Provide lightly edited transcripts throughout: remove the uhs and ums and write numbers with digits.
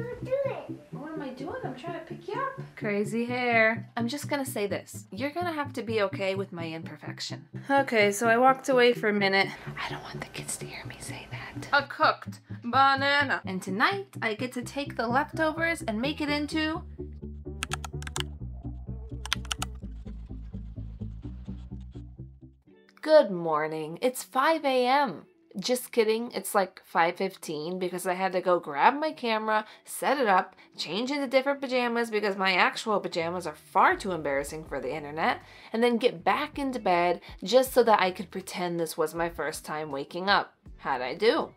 you doing? What am I doing? I'm trying to pick you up. Crazy hair. I'm just gonna say this. You're gonna have to be okay with my imperfection. Okay, so I walked away for a minute. I don't want the kids to hear me say that. A cooked banana. And tonight, I get to take the leftovers and make it into... Good morning. It's 5 a.m. Just kidding, it's like 5:15 because I had to go grab my camera, set it up, change into different pajamas because my actual pajamas are far too embarrassing for the internet, and then get back into bed just so that I could pretend this was my first time waking up. How'd I do?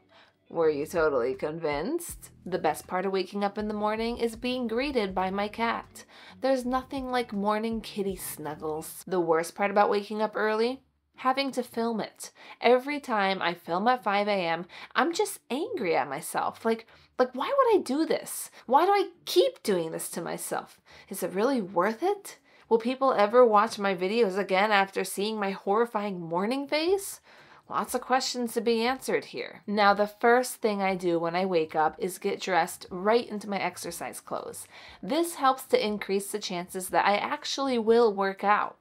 Were you totally convinced? The best part of waking up in the morning is being greeted by my cat. There's nothing like morning kitty snuggles. The worst part about waking up early? Having to film it. Every time I film at 5 a.m., I'm just angry at myself. Like, why would I do this? Why do I keep doing this to myself? Is it really worth it? Will people ever watch my videos again after seeing my horrifying morning face? Lots of questions to be answered here. Now, the first thing I do when I wake up is get dressed right into my exercise clothes. This helps to increase the chances that I actually will work out.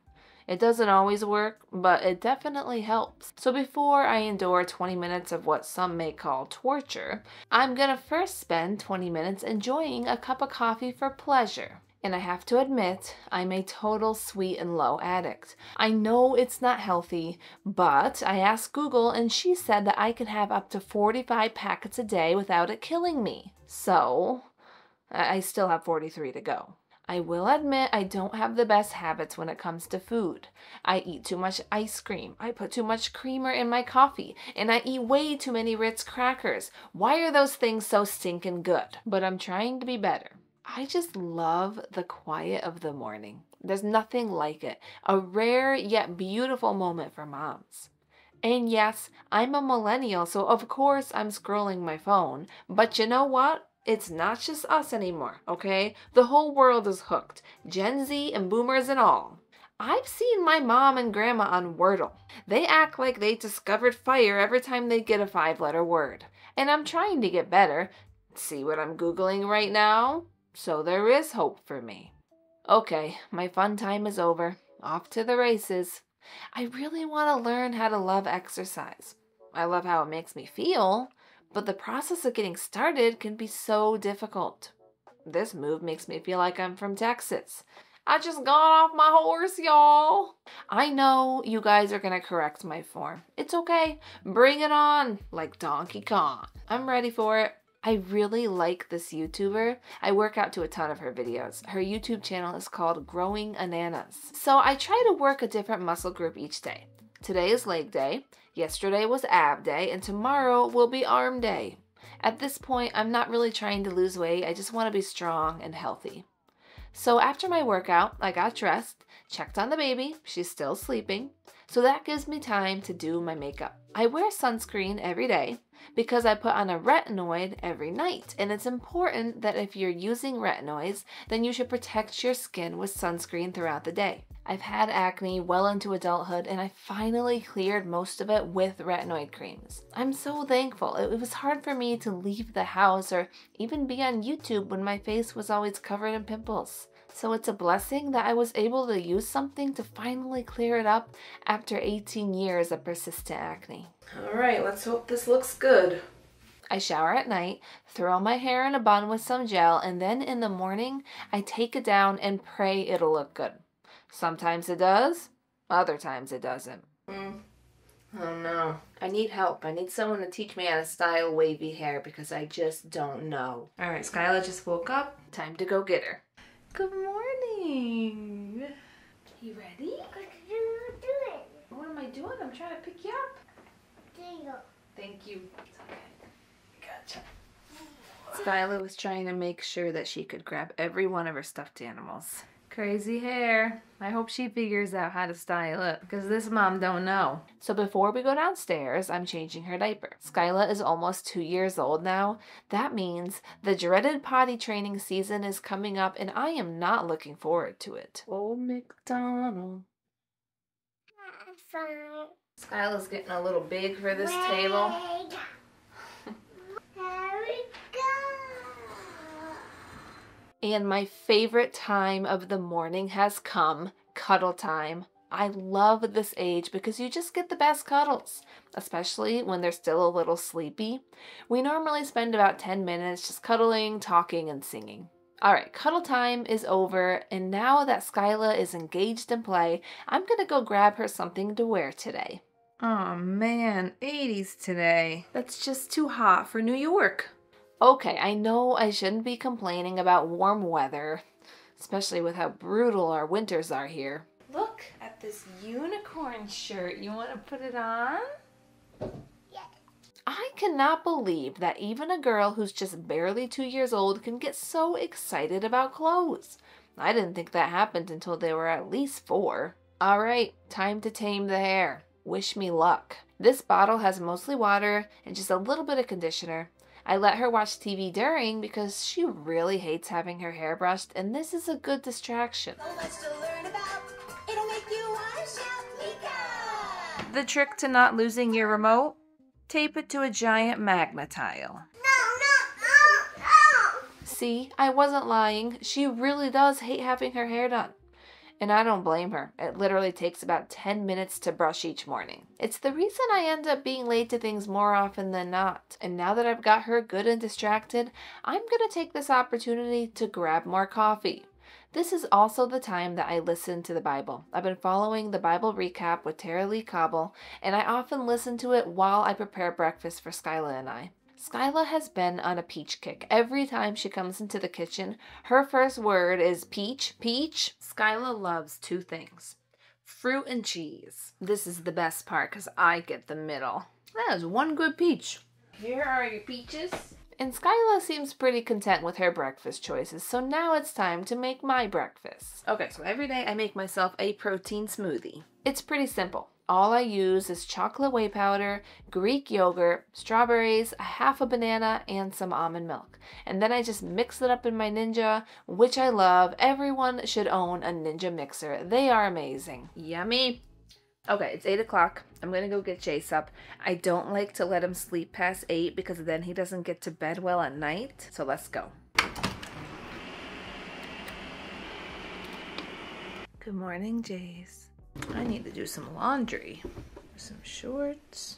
It doesn't always work, but it definitely helps. So before I endure 20 minutes of what some may call torture, I'm gonna first spend 20 minutes enjoying a cup of coffee for pleasure. And I have to admit, I'm a total sweet and low addict. I know it's not healthy, but I asked Google and she said that I can have up to 45 packets a day without it killing me. So, I still have 43 to go. I will admit I don't have the best habits when it comes to food. I eat too much ice cream, I put too much creamer in my coffee, and I eat way too many Ritz crackers. Why are those things so stinking good? But I'm trying to be better. I just love the quiet of the morning. There's nothing like it. A rare yet beautiful moment for moms. And yes, I'm a millennial, so of course I'm scrolling my phone. But you know what? It's not just us anymore, okay? The whole world is hooked. Gen Z and boomers and all. I've seen my mom and grandma on Wordle. They act like they discovered fire every time they get a 5-letter word. And I'm trying to get better. See what I'm Googling right now? So there is hope for me. Okay, my fun time is over. Off to the races. I really want to learn how to love exercise. I love how it makes me feel, but the process of getting started can be so difficult. This move makes me feel like I'm from Texas. I just got off my horse, y'all. I know you guys are gonna correct my form. It's okay. Bring it on, like Donkey Kong. I'm ready for it. I really like this YouTuber. I work out to a ton of her videos. Her YouTube channel is called Growing Ananas. So I try to work a different muscle group each day. Today is leg day, yesterday was ab day, and tomorrow will be arm day. At this point, I'm not really trying to lose weight, I just want to be strong and healthy. So after my workout, I got dressed, checked on the baby, she's still sleeping, so that gives me time to do my makeup. I wear sunscreen every day because I put on a retinoid every night, and it's important that if you're using retinoids, then you should protect your skin with sunscreen throughout the day. I've had acne well into adulthood, and I finally cleared most of it with retinoid creams. I'm so thankful. It was hard for me to leave the house or even be on YouTube when my face was always covered in pimples. So it's a blessing that I was able to use something to finally clear it up after 18 years of persistent acne. All right, let's hope this looks good. I shower at night, throw my hair in a bun with some gel, and then in the morning, I take it down and pray it'll look good. Sometimes it does, other times it doesn't. Oh no. I need help. I need someone to teach me how to style wavy hair because I just don't know. All right, Skyla just woke up. Time to go get her. Good morning. You ready? What are you doing? What am I doing? I'm trying to pick you up. There you go. Thank you. It's okay. Gotcha. Skyla was trying to make sure that she could grab every one of her stuffed animals. Crazy hair. I hope she figures out how to style it, because this mom don't know. So before we go downstairs, I'm changing her diaper. Skyla is almost 2 years old now. That means the dreaded potty training season is coming up, and I am not looking forward to it. Old MacDonald. Fine. Skyla's getting a little big for this table. Here we go. And my favorite time of the morning has come, cuddle time. I love this age because you just get the best cuddles, especially when they're still a little sleepy. We normally spend about 10 minutes just cuddling, talking, and singing. All right, cuddle time is over, and now that Skyla is engaged in play, I'm gonna go grab her something to wear today. Oh man, 80s today. That's just too hot for New York. Okay, I know I shouldn't be complaining about warm weather, especially with how brutal our winters are here. Look at this unicorn shirt. You want to put it on? Yes. I cannot believe that even a girl who's just barely 2 years old can get so excited about clothes. I didn't think that happened until they were at least 4. All right, time to tame the hair. Wish me luck. This bottle has mostly water and just a little bit of conditioner. I let her watch TV during because she really hates having her hair brushed, and this is a good distraction. So much to learn about. It'll make you want to shout, Mika! The trick to not losing your remote? Tape it to a giant magnet tile. No. See, I wasn't lying. She really does hate having her hair done. And I don't blame her. It literally takes about 10 minutes to brush each morning. It's the reason I end up being late to things more often than not. And now that I've got her good and distracted, I'm gonna take this opportunity to grab more coffee. This is also the time that I listen to the Bible. I've been following the Bible recap with Tara Lee Cobble, and I often listen to it while I prepare breakfast for Skyla and I. Skyla has been on a peach kick. Every time she comes into the kitchen, her first word is peach, peach. Skyla loves 2 things, fruit and cheese. This is the best part because I get the middle. That is one good peach. Here are your peaches. And Skyla seems pretty content with her breakfast choices, so now it's time to make my breakfast. Okay, so every day I make myself a protein smoothie. It's pretty simple. All I use is chocolate whey powder, Greek yogurt, strawberries, a half a banana, and some almond milk. And then I just mix it up in my Ninja, which I love. Everyone should own a Ninja mixer. They are amazing. Yummy. Okay, it's 8 o'clock. I'm gonna go get Jace up. I don't like to let him sleep past 8 because then he doesn't get to bed well at night. So let's go. Good morning, Jace. I need to do some laundry. Some shorts.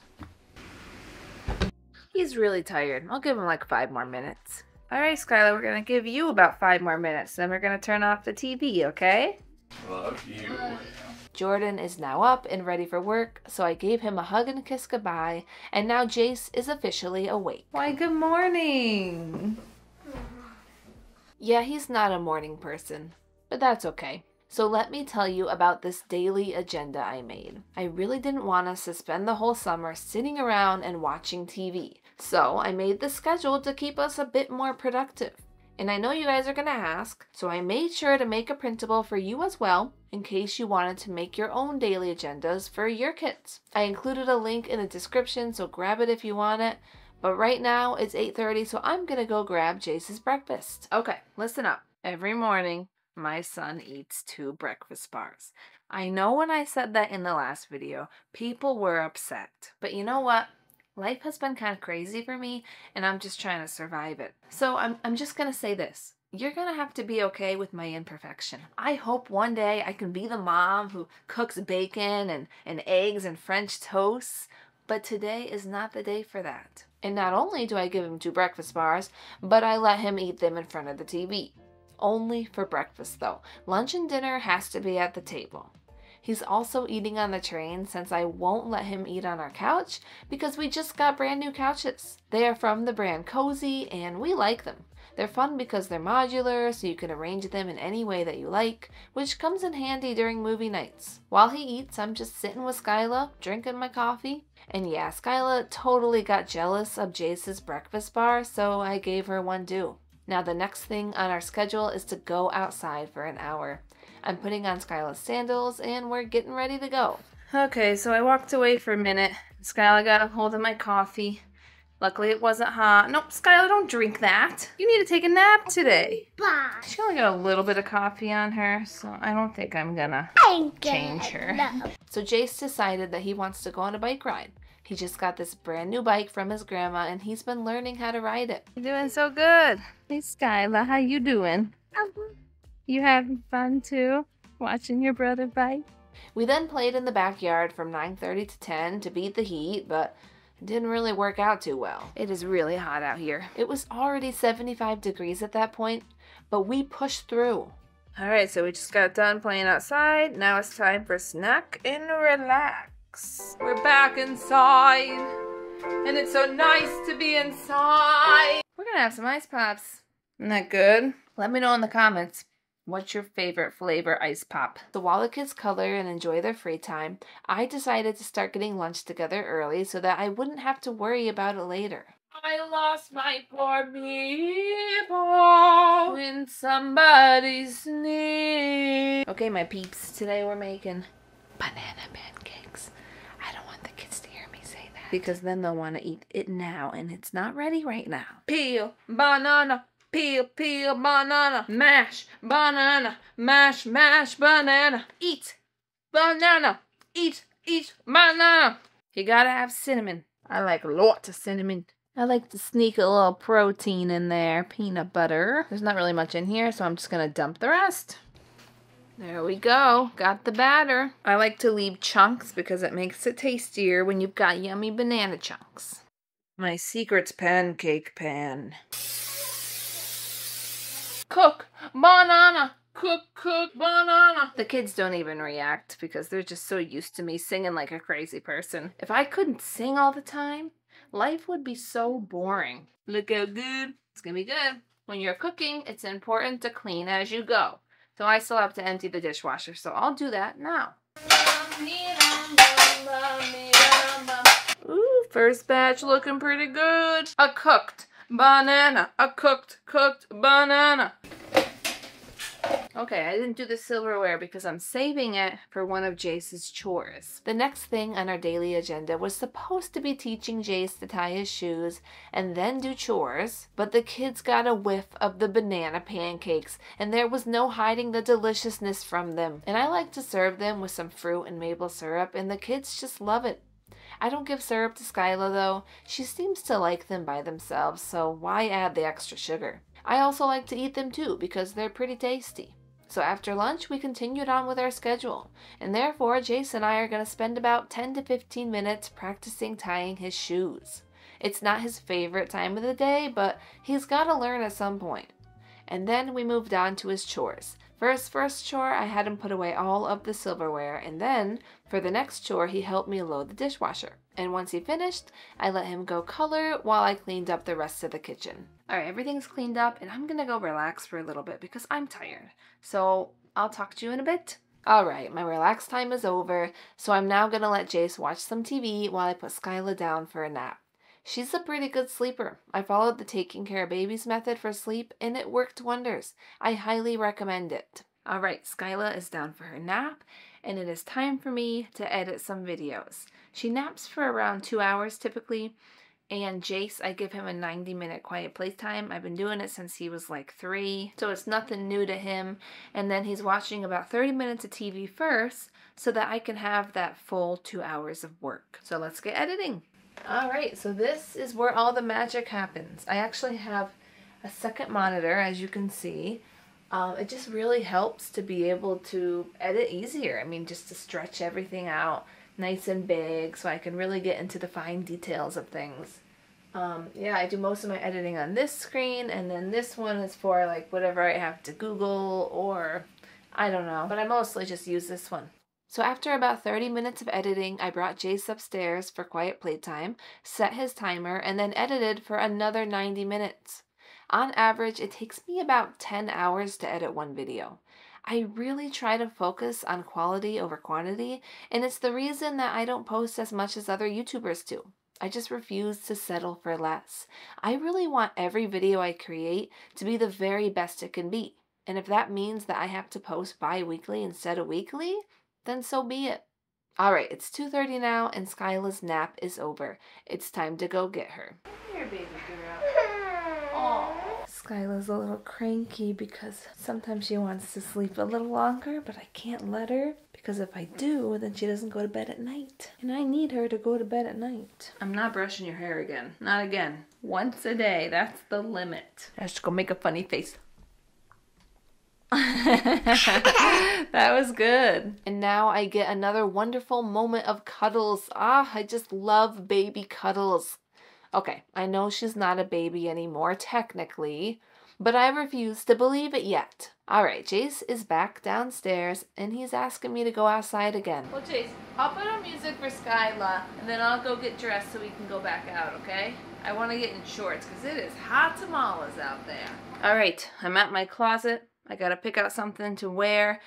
He's really tired. I'll give him like 5 more minutes. All right, Skylar, we're gonna give you about 5 more minutes. Then we're gonna turn off the TV, okay? Love you. Jordan is now up and ready for work, so I gave him a hug and a kiss goodbye, and now Jace is officially awake. Why, good morning. Yeah, he's not a morning person, but that's okay. So let me tell you about this daily agenda I made. I really didn't want us to spend the whole summer sitting around and watching TV. So I made the schedule to keep us a bit more productive. And I know you guys are going to ask, so I made sure to make a printable for you as well, in case you wanted to make your own daily agendas for your kids. I included a link in the description, so grab it if you want it. But right now it's 8:30, so I'm going to go grab Jace's breakfast. Okay, listen up. Every morning, my son eats 2 breakfast bars. I know when I said that in the last video, people were upset. But you know what? Life has been kind of crazy for me, and I'm just trying to survive it. So I'm just going to say this. You're going to have to be okay with my imperfection. I hope one day I can be the mom who cooks bacon and eggs and French toast. But today is not the day for that. And not only do I give him 2 breakfast bars, but I let him eat them in front of the TV. Only for breakfast though. Lunch and dinner has to be at the table. He's also eating on the train since I won't let him eat on our couch because we just got brand new couches. They are from the brand Cozy and we like them. They're fun because they're modular, so you can arrange them in any way that you like, which comes in handy during movie nights. While he eats, I'm just sitting with Skyla, drinking my coffee. And yeah, Skyla totally got jealous of Jace's breakfast bar, so I gave her one too. Now the next thing on our schedule is to go outside for an hour. I'm putting on Skyla's sandals and we're getting ready to go. Okay, so I walked away for a minute. Skyla got a hold of my coffee. Luckily it wasn't hot. Nope, Skyla, don't drink that. You need to take a nap today. Bye. She only got a little bit of coffee on her, so I don't think I'm gonna change her. No. So Jace decided that he wants to go on a bike ride. He just got this brand new bike from his grandma and he's been learning how to ride it. You're doing so good. Hey Skyla, how you doing? You having fun too? Watching your brother bite? We then played in the backyard from 9:30 to 10 to beat the heat, but it didn't really work out too well. It is really hot out here. It was already 75 degrees at that point, but we pushed through. Alright, so we just got done playing outside. Now it's time for snack and relax. We're back inside, and it's so nice to be inside. We're gonna have some ice pops. Isn't that good? Let me know in the comments, what's your favorite flavor ice pop? So while the kids color and enjoy their free time, I decided to start getting lunch together early so that I wouldn't have to worry about it later. I lost my poor meatball when somebody sneezed. Okay, my peeps, today we're making banana pancakes. I don't want the kids to hear me say that, because then they'll want to eat it now, and it's not ready right now. Peel banana, peel, peel banana, mash banana, mash, mash banana, eat banana, eat banana. You gotta have cinnamon. I like lots of cinnamon. I like to sneak a little protein in there. Peanut butter. There's not really much in here, so I'm just gonna dump the rest. There we go. Got the batter. I like to leave chunks because it makes it tastier when you've got yummy banana chunks. My secret's pancake pan. Cook banana. Cook banana. The kids don't even react because they're just so used to me singing like a crazy person. If I couldn't sing all the time, life would be so boring. Look how good. It's gonna be good. When you're cooking, it's important to clean as you go. So I still have to empty the dishwasher, so I'll do that now. Ooh, first batch looking pretty good. A cooked banana. A cooked banana. Okay, I didn't do the silverware because I'm saving it for one of Jace's chores. The next thing on our daily agenda was supposed to be teaching Jace to tie his shoes and then do chores, but the kids got a whiff of the banana pancakes and there was no hiding the deliciousness from them. And I like to serve them with some fruit and maple syrup, and the kids just love it. I don't give syrup to Skyla though. She seems to like them by themselves, so why add the extra sugar? I also like to eat them too because they're pretty tasty. So after lunch, we continued on with our schedule, and therefore Jace and I are going to spend about 10 to 15 minutes practicing tying his shoes. It's not his favorite time of the day, but he's got to learn at some point. And then we moved on to his chores. First chore, I had him put away all of the silverware, and then for the next chore, he helped me load the dishwasher. And once he finished, I let him go color while I cleaned up the rest of the kitchen. Alright, everything's cleaned up, and I'm gonna go relax for a little bit because I'm tired. So I'll talk to you in a bit. Alright, my relax time is over, so I'm now gonna let Jace watch some TV while I put Skyla down for a nap. She's a pretty good sleeper. I followed the taking care of babies method for sleep, and it worked wonders. I highly recommend it. Alright, Skyla is down for her nap, and it is time for me to edit some videos. She naps for around 2 hours typically, and Jace, I give him a 90-minute quiet playtime. I've been doing it since he was like 3, so it's nothing new to him. And then he's watching about 30 minutes of TV first, so that I can have that full 2 hours of work. So let's get editing. Alright, so this is where all the magic happens. I actually have a second monitor, as you can see. It just really helps to be able to edit easier. I mean, just to stretch everything out nice and big so I can really get into the fine details of things. Yeah, I do most of my editing on this screen, and then this one is for like whatever I have to Google or I don't know, but I mostly just use this one. So after about 30 minutes of editing, I brought Jace upstairs for quiet playtime, set his timer, and then edited for another 90 minutes. On average, it takes me about 10 hours to edit one video. I really try to focus on quality over quantity, and it's the reason that I don't post as much as other YouTubers do. I just refuse to settle for less. I really want every video I create to be the very best it can be. And if that means that I have to post bi-weekly instead of weekly, then so be it. Alright, it's 2:30 now and Skyla's nap is over. It's time to go get her. Come here, baby girl. Aww. Skyla's a little cranky because sometimes she wants to sleep a little longer, but I can't let her because if I do, then she doesn't go to bed at night. And I need her to go to bed at night. I'm not brushing your hair again. Not again. Once a day. That's the limit. I should go make a funny face. That was good. And now I get another wonderful moment of cuddles. Ah, I just love baby cuddles. Okay, I know she's not a baby anymore, technically, but I refuse to believe it yet. All right, Jace is back downstairs, and he's asking me to go outside again. Well, Jace, I'll put on music for Skyla, and then I'll go get dressed so we can go back out, okay? I want to get in shorts, because it is hot tamales out there. All right, I'm at my closet. I got to pick out something to wear,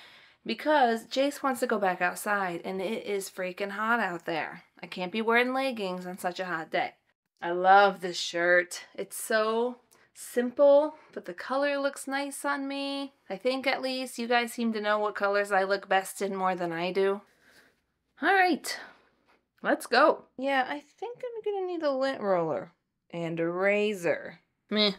because Jace wants to go back outside, and it is freaking hot out there. I can't be wearing leggings on such a hot day. I love this shirt. It's so simple, but the color looks nice on me. I think at least you guys seem to know what colors I look best in more than I do. All right, let's go. Yeah, I think I'm gonna need a lint roller and a razor. Meh,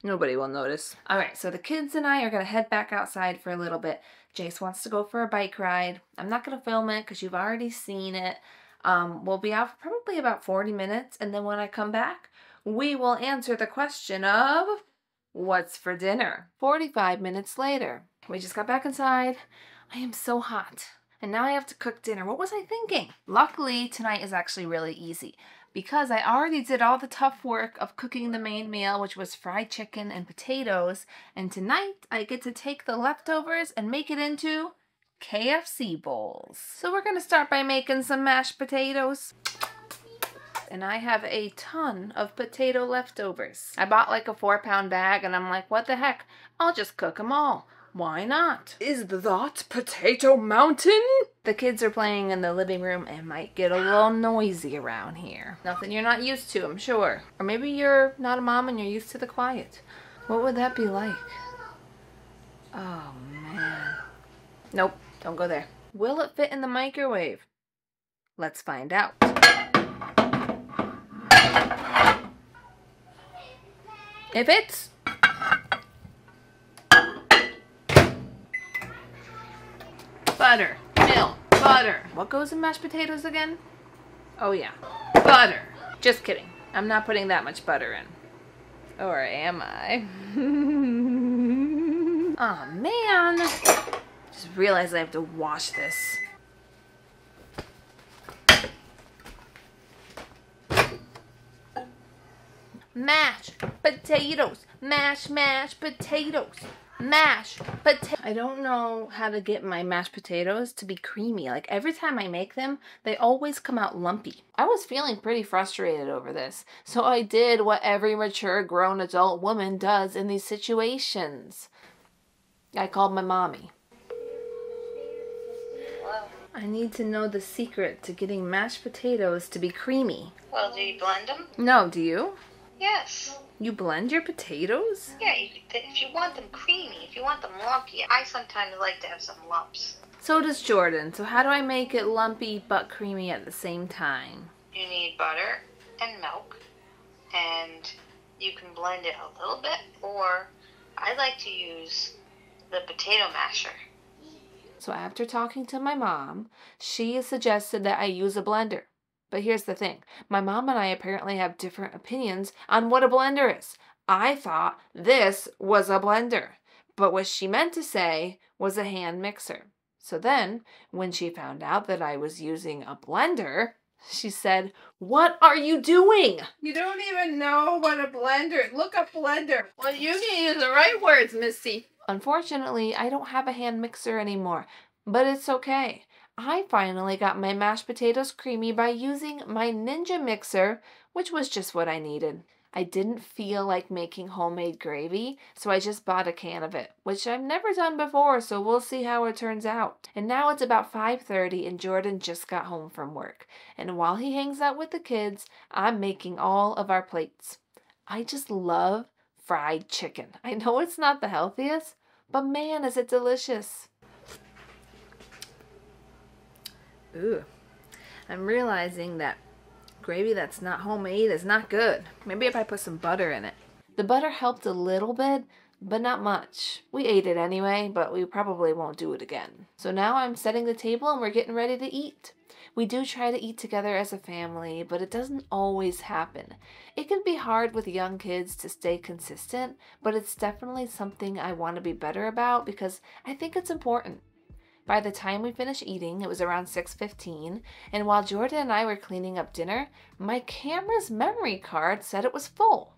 nobody will notice. All right, so the kids and I are gonna head back outside for a little bit. Jace wants to go for a bike ride. I'm not gonna film it because you've already seen it. We'll be out for probably about 40 minutes, and then when I come back, we will answer the question of what's for dinner. 45 minutes later. We just got back inside. I am so hot, and now I have to cook dinner. What was I thinking? Luckily, tonight is actually really easy because I already did all the tough work of cooking the main meal, which was fried chicken and potatoes, and tonight I get to take the leftovers and make it into KFC bowls. So we're gonna start by making some mashed potatoes. And I have a ton of potato leftovers. I bought like a 4-pound bag and I'm like, what the heck? I'll just cook them all. Why not? Is that Potato Mountain? The kids are playing in the living room and might get a little noisy around here. Nothing you're not used to, I'm sure. Or maybe you're not a mom and you're used to the quiet. What would that be like? Oh man. Nope. Don't go there. Will it fit in the microwave? Let's find out. It fits. Butter, milk, butter. What goes in mashed potatoes again? Oh yeah, butter. Just kidding. I'm not putting that much butter in. Or am I? Aw, man. Just realized I have to wash this. Mash potatoes, mash potatoes, mash potato. I don't know how to get my mashed potatoes to be creamy. Like every time I make them, they always come out lumpy. I was feeling pretty frustrated over this, so I did what every mature grown adult woman does in these situations. I called my mommy. I need to know the secret to getting mashed potatoes to be creamy. Well, do you blend them? No, do you? Yes. You blend your potatoes? Yeah, if you want them creamy, if you want them lumpy, I sometimes like to have some lumps. So does Jordan. So how do I make it lumpy but creamy at the same time? You need butter and milk, and you can blend it a little bit, or I like to use the potato masher. So after talking to my mom, she suggested that I use a blender. But here's the thing. My mom and I apparently have different opinions on what a blender is. I thought this was a blender, but what she meant to say was a hand mixer. So then, when she found out that I was using a blender, she said, "What are you doing? You don't even know what a blender. Look up blender." Well, you can use the right words, Missy. Unfortunately, I don't have a hand mixer anymore, but it's okay. I finally got my mashed potatoes creamy by using my Ninja mixer, which was just what I needed. I didn't feel like making homemade gravy, so I just bought a can of it, which I've never done before, so we'll see how it turns out. And now it's about 5:30 and Jordan just got home from work. And while he hangs out with the kids, I'm making all of our plates. I just love fried chicken. I know it's not the healthiest, but man, is it delicious. Ooh, I'm realizing that gravy that's not homemade is not good. Maybe if I put some butter in it. The butter helped a little bit, but not much. We ate it anyway, but we probably won't do it again. So now I'm setting the table and we're getting ready to eat. We do try to eat together as a family, but it doesn't always happen. It can be hard with young kids to stay consistent, but it's definitely something I want to be better about because I think it's important. By the time we finished eating, it was around 6:15, and while Jordan and I were cleaning up dinner, my camera's memory card said it was full.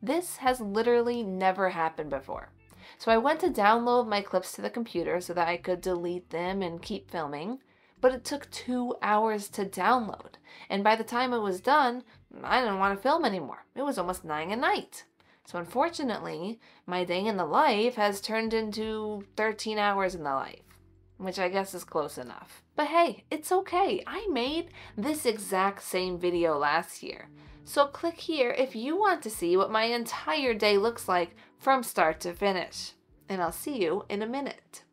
This has literally never happened before. So I went to download my clips to the computer so that I could delete them and keep filming, but it took 2 hours to download, and by the time it was done, I didn't want to film anymore. It was almost 9 at night. So unfortunately, my day in the life has turned into 13 hours in the life, which I guess is close enough. But hey, it's okay. I made this exact same video last year. So click here if you want to see what my entire day looks like from start to finish. And I'll see you in a minute.